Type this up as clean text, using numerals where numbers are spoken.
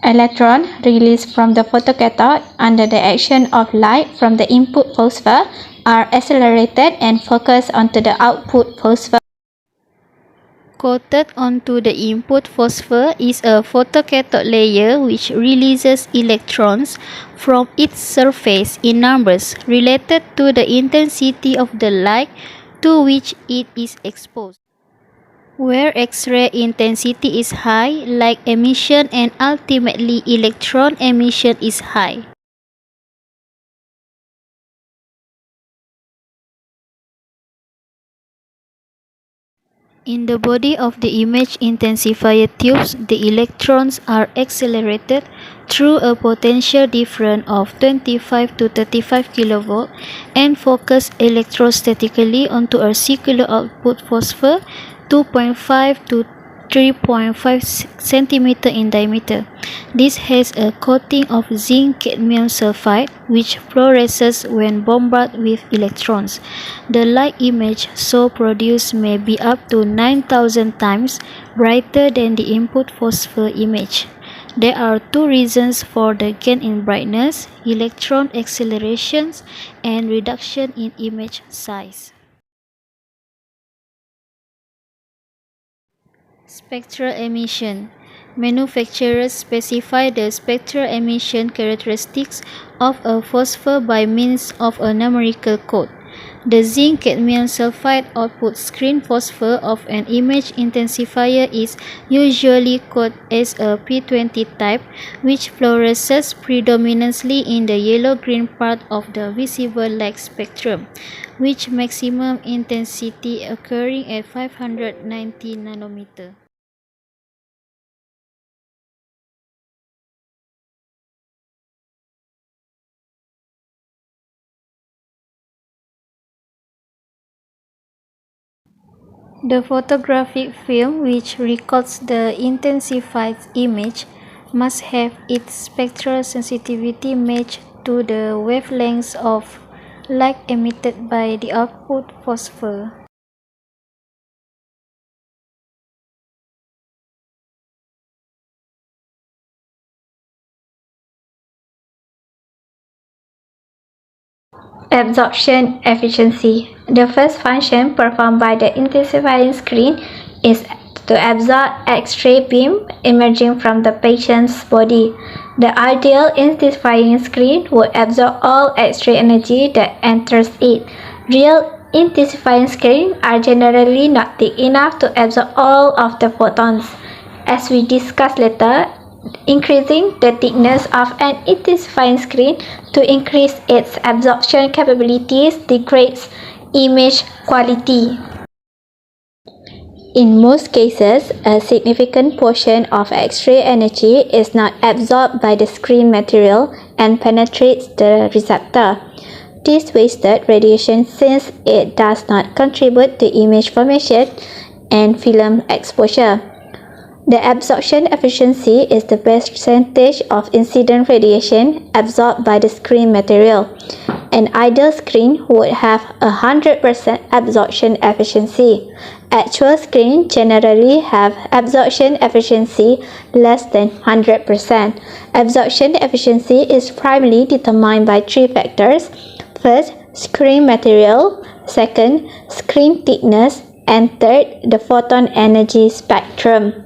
Electrons released from the photocathode under the action of light from the input phosphor are accelerated and focused onto the output phosphor. Coated onto the input phosphor is a photocathode layer which releases electrons from its surface in numbers related to the intensity of the light to which it is exposed. Where X-ray intensity is high, light emission and ultimately electron emission is high. In the body of the image intensifier tubes, the electrons are accelerated through a potential difference of 25 to 35 kV and focused electrostatically onto a circular output phosphor 2.5 to 3.5 cm in diameter. This has a coating of zinc cadmium sulfide which fluoresces when bombarded with electrons. The light image so produced may be up to 9,000 times brighter than the input phosphor image. There are two reasons for the gain in brightness: electron accelerations and reduction in image size. Spectral emission. Manufacturers specify the spectral emission characteristics of a phosphor by means of a numerical code. The zinc cadmium sulfide output screen phosphor of an image intensifier is usually coded as a P20 type, which fluoresces predominantly in the yellow-green part of the visible light spectrum, with maximum intensity occurring at 590 nanometer. The photographic film which records the intensified image must have its spectral sensitivity matched to the wavelengths of light emitted by the output phosphor. Absorption efficiency. The first function performed by the intensifying screen is to absorb X-ray beam emerging from the patient's body. The ideal intensifying screen would absorb all X-ray energy that enters it. Real intensifying screens are generally not thick enough to absorb all of the photons. As we discuss later, increasing the thickness of an intensifying screen to increase its absorption capabilities degrades image quality. In most cases, a significant portion of X-ray energy is not absorbed by the screen material and penetrates the receptor. This wasted radiation, since it does not contribute to image formation and film exposure. The absorption efficiency is the percentage of incident radiation absorbed by the screen material. An ideal screen would have 100% absorption efficiency. Actual screens generally have absorption efficiency less than 100%. Absorption efficiency is primarily determined by three factors. First, screen material. Second, screen thickness. And third, the photon energy spectrum.